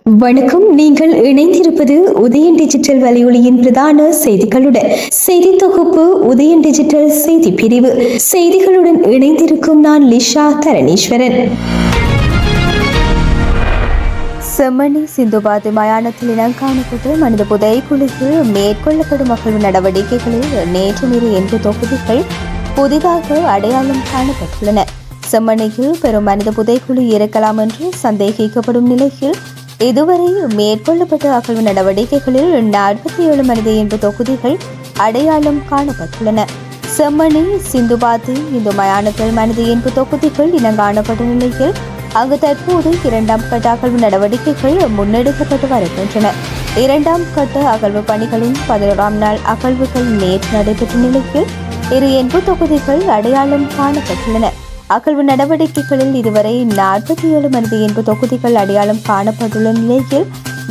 வணக்கம். நீங்கள் இணைந்திருப்பது உதயன் டிஜிட்டல் வலையொலியின் பிரதான செய்திகளுடன். செய்தி தொகுப்பு உதயன் டிஜிட்டல் செய்தி பிரிவு செய்திகளுடன் இணைந்திருக்கும் நான் லிஷா தரணீஸ்வரன். செம்மணி சிந்துபாத்து மயானத்தில் இனங்காணப்பட்டு மனித புதைக்குழிக்கு மேற்கொள்ளப்படும் அகழ்வு நடவடிக்கைகளில் நேற்று மீறி 8 தொகுதிகள் புதிதாக அடையாளம் காணப்பட்டுள்ளன. செம்மணியில் பெரும் மனித புதைக்குழி இருக்கலாம் என்று சந்தேகிக்கப்படும் நிலையில் இதுவரை மேற்கொள்ளப்பட்ட அகழ்வு நடவடிக்கைகளில் 47 மனித எண்பு தொகுதிகள் அடையாளம் காணப்பட்டுள்ளன. செம்மணி சிந்துபாத்து இந்து மயானத்தில் மனித எண்பு தொகுதிகள் இனங்காணப்பட்ட நிலையில் அங்கு தற்போது 2ஆம் கட்ட அகழ்வு நடவடிக்கைகள் முன்னெடுக்கப்பட்டு வருகின்றன. 2ஆம் கட்ட அகழ்வு பணிகளின் 11ஆம் நாள் அகழ்வுகள் நேற்று நடைபெற்ற நிலையில் 2 தொகுதிகள் அடையாளம் காணப்பட்டுள்ளன. அகழ்வு நடவடிக்கைகளில் இதுவரை 47 மனித எண்பு தொகுதிகள் அடையாளம் காணப்பட்டுள்ள நிலையில்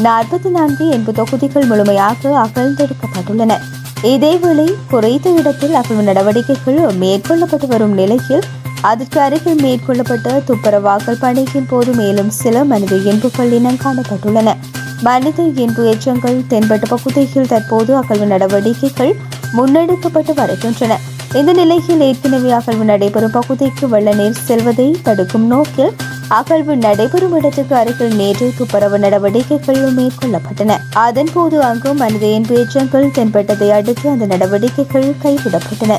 44 எண்பு தொகுதிகள் முழுமையாக அகழ்ந்தெடுக்கப்பட்டுள்ளன. இதேவேளை குறைந்த இடத்தில் அகழ்வு நடவடிக்கைகள் மேற்கொள்ளப்பட்டு வரும் நிலையில் அதற்கு அருகில் மேற்கொள்ளப்பட்ட துப்புரவாக்கல் பணியின் போது மேலும் சில மனித எண்புகள் இனம் காணப்பட்டுள்ளன. மனித எண்பு எச்சங்கள் தென்பட்ட பகுதியில் தற்போது அகழ்வு நடவடிக்கைகள் முன்னெடுக்கப்பட்டு வருகின்றன. இந்த நிலையில் ஏற்கனவே அகழ்வு நடைபெறும் பகுதிக்கு வெள்ள நீர் செல்வதை தடுக்கும் நோக்கில் அகழ்வு நடைபெறும் இடத்துக்கு அருகில் நேற்று துப்புரவு நடவடிக்கைகள் மேற்கொள்ளப்பட்டன. அதன்போது அங்கு மனித எண்பு எச்சங்கள் தென்பட்டதை அடுத்து அந்த நடவடிக்கைகள் கைவிடப்பட்டன.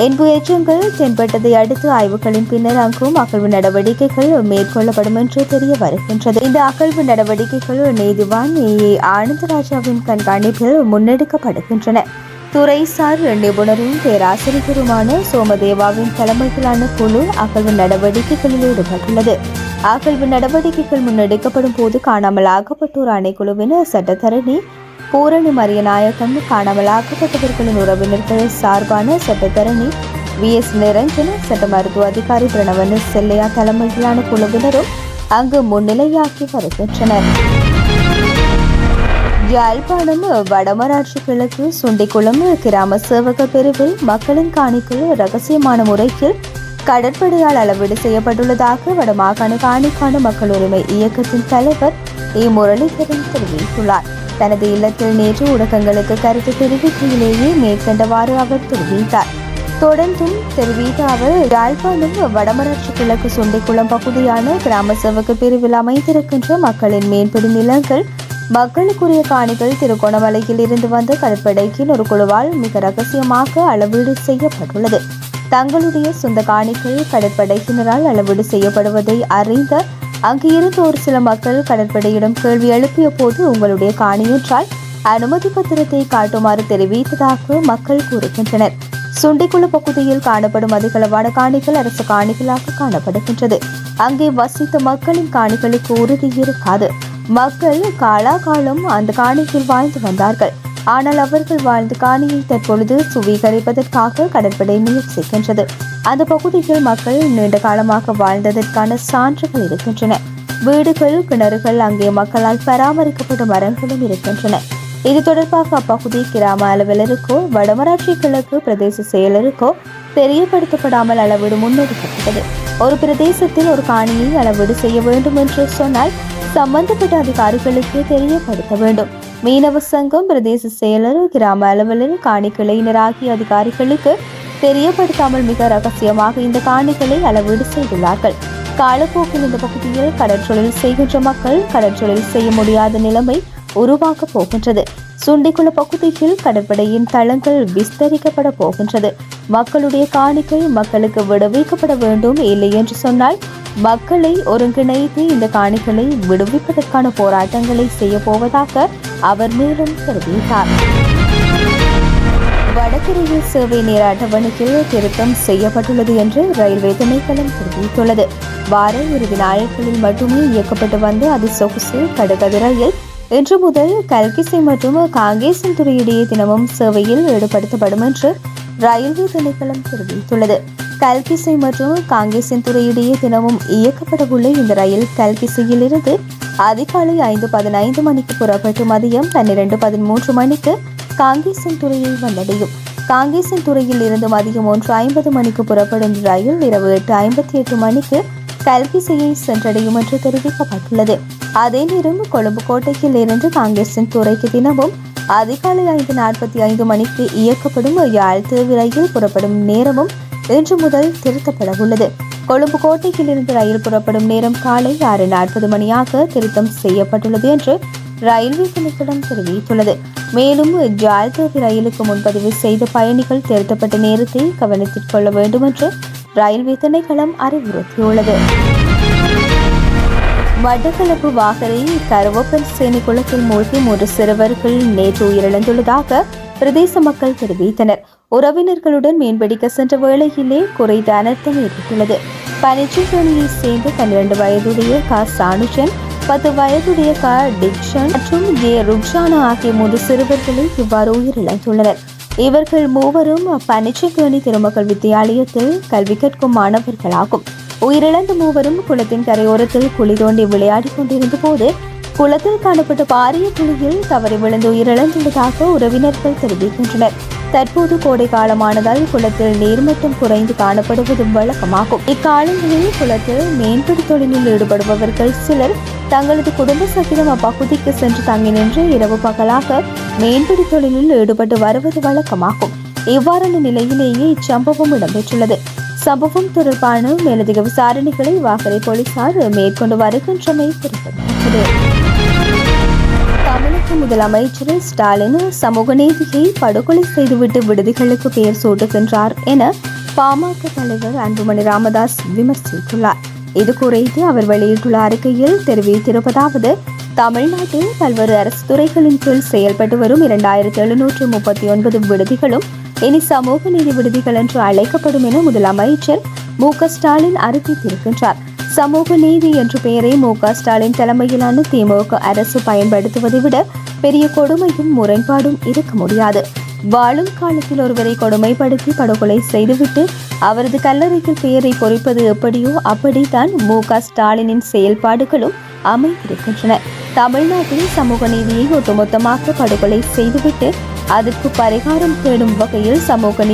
எண்பு எச்சங்கள் தென்பட்டதை அடுத்து ஆய்வுகளின் பின்னர் அங்கும் அகழ்வு நடவடிக்கைகள் மேற்கொள்ளப்படும் என்று தெரிய வருகின்றது. இந்த அகழ்வு நடவடிக்கைகள் நீதிவான் ஏ ஆனந்தராஜாவின் கண்காணிப்பில் முன்னெடுக்கப்படுகின்றன. துறைசார் நிபுணரும் பேராசிரியருமான சோமதேவாவின் தலைமையிலான குழு அகழ்வு நடவடிக்கைகளில் ஈடுபட்டுள்ளது. அகழ்வு நடவடிக்கைகள் முன்னெடுக்கப்படும் போது காணாமல் ஆக்கப்பட்டோர் ஆணைக்குழுவின் சட்டத்தரணி பூரணி மரியநாயக்கன், காணாமல் ஆக்கப்பட்டவர்களின் உறவினர்கள் சார்பான சட்டத்தரணி VS நிரஞ்சன், சட்ட மருத்துவ அதிகாரி பிரணவன் செல்லையா தலைமையிலான குழுவினரும் அங்கு முன்னிலையாக்கி வருகின்றனர். யாழ்ப்பாணம் வடமராட்சி கிழக்கு சுண்டிக்குளம் கிராம சேவக பிரிவில் மக்களின் காணிகள் ரகசியமான முறையில் கடற்படையால் அளவீடு செய்யப்பட்டுள்ளதாக வடமாகாண காணிக்கான மக்கள் உரிமை இயக்கத்தின் தலைவர் முரளிதரன் தெரிவித்துள்ளார். தனது இல்லத்தில் நேற்று ஊடகங்களுக்கு கருத்து தெரிவிக்கையிலேயே மேற்கண்டவாறு அவர் தெரிவித்தார். தொடர்ந்தும் தெரிவித்த அவர், யாழ்ப்பாணம் வடமராட்சி கிழக்கு சுண்டிக்குளம் பகுதியான கிராம சேவக பிரிவில் அமைந்திருக்கின்ற மக்களின் மேற்படி நிலங்கள் மக்களுக்குரிய காணிகள் திருகோணமலையில் இருந்து வந்த கடற்படைக்கின் ஒரு குழுவால் மிக ரகசியமாக அளவீடு செய்யப்பட்டுள்ளது. தங்களுடைய சொந்த காணிகள் கடற்படையினரால் அளவீடு செய்யப்படுவதை அறிந்த அங்கு இருந்த ஒரு சில மக்கள் கடற்படையிடம் கேள்வி எழுப்பிய போது உங்களுடைய காணி என்றால் அனுமதி பத்திரத்தை காட்டுமாறு தெரிவித்ததாக மக்கள் கூறுகின்றனர். சுண்டிக்குள பகுதியில் காணப்படும் அதிகளவான காணிகள் அரசு காணிகளாக காணப்படுகின்றது. அங்கே வசித்த மக்களின் காணிகளுக்கு உறுதி இருக்காது. மக்கள் காலாகாலம் அந்த காணியில் வாழ்ந்து வந்தார்கள். ஆனால் அவர்கள் வாழ்ந்த காணியை தற்பொழுது சுவீகரிப்பதற்காக கடற்படை முயற்சிக்கின்றது. அந்த பகுதியில் மக்கள் நீண்ட காலமாக வாழ்ந்ததற்கான சான்றுகள் இருக்கின்றன. வீடுகள், கிணறுகள், அங்கே மக்களால் பராமரிக்கப்படும் மரங்களும் இருக்கின்றன. இது தொடர்பாக அப்பகுதி கிராம அலுவலருக்கோ வடமராட்சி கிழக்கு பிரதேச செயலருக்கோ தெரியப்படுத்தப்படாமல் அளவீடு முன்னெடுக்கப்பட்டது. ஒரு பிரதேசத்தில் ஒரு காணியை அளவீடு செய்ய வேண்டும் என்று சொன்னால் சம்பந்தப்பட்ட அதிகாரிகளுக்கு தெரியப்படுத்த வேண்டும். மீனவ சங்கம், பிரதேச செயலர், கிராம அலுவலர், காணி கிளையினர் ஆகிய அதிகாரிகளுக்கு தெரியப்படுத்தாமல் மிக ரகசியமாக இந்த காணிகளை அளவீடு செய்துள்ளார்கள். காலப்போக்கில் இந்த பகுதியில் கடற்றொழில் செய்கின்ற மக்கள் கடற்றொழில் செய்ய முடியாத நிலைமை உருவாக்கப் போகின்றது. சுண்டிக்குள பகுதியில் கடற்படையின் தளங்கள் விஸ்தரிக்கப்பட போகின்றது. மக்களுடைய காணிகள் மக்களுக்கு விடுவிக்கப்பட வேண்டும். இல்லை என்று சொன்னால் மக்களை ஒருங்கிணைத்து இந்த காணிகளை விடுவிப்பதற்கான போராட்டங்களை செய்ய போவதாக அவர் மேலும் தெரிவித்தார். வடக்கு ரயில் சேவை நேர அட்டவணையில் திருத்தம் செய்யப்பட்டுள்ளது என்று ரயில்வே திணைக்களம் தெரிவித்துள்ளது. வார இறுதி நாட்களில் மட்டுமே இயக்கப்பட்டு வந்த அதிசொகுசு கடகது ரயில் இன்று முதல் கல்கிசை மற்றும் காங்கேசன்துறை இடையே தினமும் சேவையில் ஈடுபடுத்தப்படும் என்று ரயில்வே திணைக்களம் தெரிவித்துள்ளது. கல்கிசை மற்றும் காங்கேசன்துறை இடையே தினமும் இயக்கப்படவுள்ள இந்த ரயில் கல்கிசையில் இருந்து அதிகாலை 5:15 மணிக்கு புறப்பட்டு மதியம் 12:13 மணிக்கு காங்கேசன்துறையை வந்தடையும். காங்கேசன்துறையில் இருந்து மதியம் 1:50 மணிக்கு புறப்படும் ரயில் இரவு 8:58 மணிக்கு கல்கிசையை சென்றடையும் என்று தெரிவிக்கப்பட்டுள்ளது. அதே நேரம் கொழும்பு கோட்டையில் இருந்து காங்கேசன் துறைக்கு தினமும் அதிகாலை 5:45 மணிக்கு இயக்கப்படும் யாழ் தேவி ரயில் புறப்படும் நேரமும் இன்று முதல் திருத்தப்பட உள்ளது. கொழும்பு கோட்டையில் இருந்து ரயில் புறப்படும் நேரம் காலை 6:40 மணியாக திருத்தம் செய்யப்பட்டுள்ளது என்று ரயில்வே திணைக்களம் தெரிவித்துள்ளது. மேலும் யாழ் தேவி ரயிலுக்கு முன்பதிவு செய்த பயணிகள் திருத்தப்பட்ட நேரத்தை கவனத்தில் கொள்ள வேண்டும் என்று ரயில்வே திணைக்களம் அறிவுறுத்தியுள்ளது. மட்டக்களப்பு வாகரை கருவப்பன் சேனை குளத்தில் மூழ்கி 3 சிறுவர்கள் நேற்று உயிரிழந்துள்ளதாக பிரதேச மக்கள் தெரிவித்தனர். உறவினர்களுடன் மீன்பிடிக்க சென்ற வேளையிலே குறைந்த அனர்த்தம் ஏற்பட்டுள்ளது. பனிச்சேரியை சேர்ந்த 12 வயதுடைய க சானுஜன், 10 வயதுடைய க டிக்ஷன் மற்றும் ஏ ருக்ஷானா ஆகிய 3 சிறுவர்களை இவ்வாறு உயிரிழந்துள்ளனர். இவர்கள் மூவரும் பனிச்சேரி திருமகள் வித்தியாலயத்தில் கல்வி கற்கும் மாணவர்களாகும். உயிரிழந்த மூவரும் குளத்தின் கரையோரத்தில் குழி தோண்டி விளையாடிக் கொண்டிருந்த போது குளத்தில் காணப்பட்ட பாரிய குழியில் தவறி விழுந்து உயிரிழந்துள்ளதாக உறவினர்கள் தெரிவிக்கின்றனர். தற்போது கோடை காலமானதால் குளத்தில் நீர்மட்டம் குறைந்து காணப்படுவது வழக்கமாகும். இக்காலங்களில் குளத்தில் மீன்பிடி தொழிலில் ஈடுபடுபவர்கள் சிலர் தங்களது குடும்ப சகிதம் அப்பகுதிக்கு சென்று தங்கி நின்று இரவு பகலாக மீன்பிடி தொழிலில் ஈடுபட்டு வருவது வழக்கமாகும். இவ்வாறான நிலையிலேயே இச்சம்பவம் இடம்பெற்றுள்ளது. சம்பவம் தொடர்பான மேலதிக விசாரணைகளை வாகரை போலீசார் மேற்கொண்டு வருகின்றமை குறிப்பிடத்தக்கது. தமிழக முதலமைச்சர் ஸ்டாலின் சமூக நீதியை படுகொலை செய்துவிட்டு விடுதிகளுக்கு பெயர் சூட்டுகின்றார் என பாமக தலைவர் அன்புமணி ராமதாஸ் விமர்சித்துள்ளார். இது குறித்து அவர் வெளியிட்டுள்ள அறிக்கையில் தெரிவித்திருப்பதாவது: தமிழ்நாட்டில் பல்வேறு அரசு துறைகளின் கீழ் செயல்பட்டு வரும் 2739 விடுதிகளும் இனி சமூக நீதி விடுதிகள் என்று அழைக்கப்படும் என முதலமைச்சர் மு.க. ஸ்டாலின் அறிவித்திருக்கின்றார். சமூக நீதி என்ற பெயரை மு.க. ஸ்டாலின் தலைமையிலான திமுக அரசு பயன்படுத்துவதை விட பெரிய கொடுமையும் முரண்பாடும் இருக்க முடியாது. வாழும் காலத்தில் ஒருவரை கொடுமைப்படுத்தி படுகொலை செய்துவிட்டு அவரது கல்லறையில் பெயரை பொறிப்பது எப்படியோ அப்படித்தான் மு.க. ஸ்டாலினின் செயல்பாடுகளும் அமைந்திருக்கின்றன. தமிழ்நாட்டில் சமூக நீதியை ஒட்டுமொத்தமாக படுகொலை செய்துவிட்டு அதற்கு பரிகாரம் தேடும் வகையில் சமூக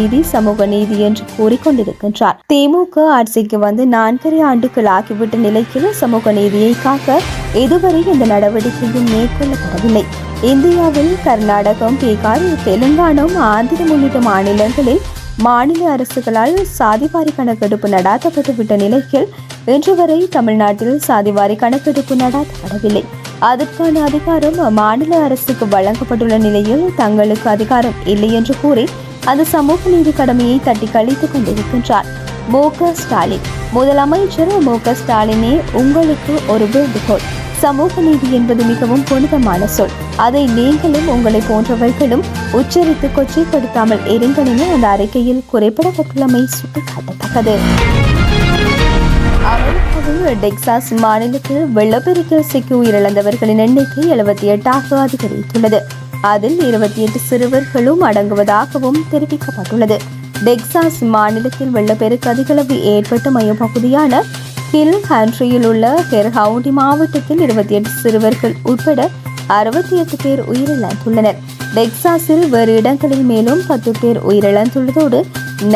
நீதி என்று கூறிக்கொண்டிருக்கின்றார். திமுக ஆட்சிக்கு வந்து 4.5 ஆண்டுகள் ஆகிவிட்ட நிலையில் சமூக நீதியை காக்க இதுவரை இந்த நடவடிக்கையும் மேற்கொள்ளப்படவில்லை. இந்தியாவில் கர்நாடகம், பீகார், தெலுங்கானா, ஆந்திரம் உள்ளிட்ட மாநிலங்களில் மாநில அரசுகளால் சாதிவாரி கணக்கெடுப்பு நடாத்தப்பட்டுவிட்ட நிலையில் இன்று வரை தமிழ்நாட்டில் சாதிவாரி கணக்கெடுப்பு நடாத்தப்படவில்லை. அதற்கான அதிகாரம் மாநில அரசுக்கு வழங்கப்பட்டுள்ள நிலையில் தங்களுக்கு அதிகாரம் இல்லை என்று கூறி அந்த சமூக நீதி கடமையை தட்டி கழித்துக் கொண்டிருக்கின்றார் மு.க. ஸ்டாலின். முதலமைச்சர் மு.க. ஸ்டாலினே உங்களுக்கு ஒரு வேண்டுகோள்: சமூக நீதி என்பது மிகவும் புனிதமான சொல். அதை நீங்களும் உங்களை போன்றவர்களும் உச்சரித்து கொச்சைப்படுத்தாமல் இருங்கள் என அந்த அறிக்கையில் குறிப்பிடப்பட்டுள்ளமை சுட்டிக்காட்டத்தக்கது. அமெரிக்காவில் டெக்சாஸ் மாநிலத்தில் வெள்ளப்பெருக்கில் சிக்கி உயிரிழந்தவர்களின் எண்ணிக்கை 78ஆக அதிகரித்துள்ளது. அதில் 28 சிறுவர்களும் அடங்குவதாகவும் தெரிவிக்கப்பட்டுள்ளது. டெக்சாஸ் மாநிலத்தில் வெள்ளப்பெருக்கு அதிகளவு ஏற்பட்ட மையப்பகுதியான ஹில் கண்ட்ரியில் உள்ள கெர்ஹவுண்டி மாவட்டத்தில் 28 சிறுவர்கள் உட்பட 68 பேர் உயிரிழந்துள்ளனர். டெக்சாஸில் வேறு இடங்களில் மேலும் 10 பேர் உயிரிழந்துள்ளதோடு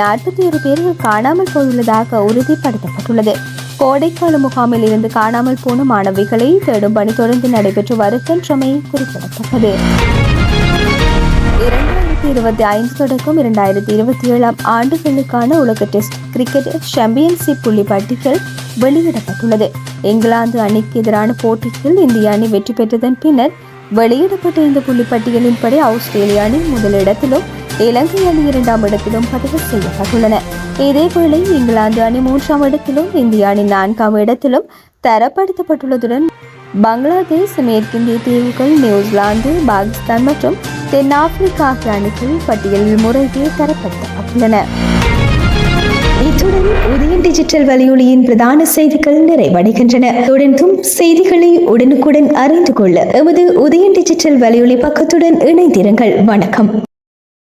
41 பேர்கள் காணாமல் போயுள்ளதாக உறுதிப்படுத்தப்பட்டுள்ளது. கோடைக்கால முகாமில் இருந்து காணாமல் போன மாணவிகளை தேடும் பணி தொடர்ந்து நடைபெற்று வருகின்றமை குறிப்பிடத்தக்கது. 2025 தொடக்கம் 2027 ஆண்டுகளுக்கான உலக டெஸ்ட் கிரிக்கெட் சாம்பியன்ஷிப் புள்ளி பட்டியல் வெளியிடப்பட்டுள்ளது. இங்கிலாந்து அணிக்கு எதிரான போட்டியில் இந்திய அணி வெற்றி பெற்றதன் பின்னர் வெளியிடப்பட்ட இந்த புள்ளி பட்டியலின்படி ஆஸ்திரேலிய அணி முதலிடத்திலும் இலங்கை அணி 2ஆம் இடத்திலும் பதிவு செய்யப்பட்டுள்ளன. இதேவேளை இங்கிலாந்து அணி 3ஆம் இடத்திலும் இந்திய அணி 4ஆம் இடத்திலும் தரப்படுத்தப்பட்டுள்ளதுடன் பங்களாதேஷ், மேற்கிந்திய தீவுகள், நியூசிலாந்து, பாகிஸ்தான் மற்றும் தென்னாப்பிரிக்கா ஆகிய அணிகள் பட்டியலில் முறையே தரப்படுத்தப்பட்டுள்ளன. இத்துடன் உதயன் டிஜிட்டல் வலையொலியின் பிரதான செய்திகள் நிறைவடைகின்றன. தொடர்ந்தும் செய்திகளை உடனுக்குடன் அறிந்து கொள்ள எமது உதயன் டிஜிட்டல் வலையொலி பக்கத்துடன் இணைந்திருங்கள். வணக்கம்.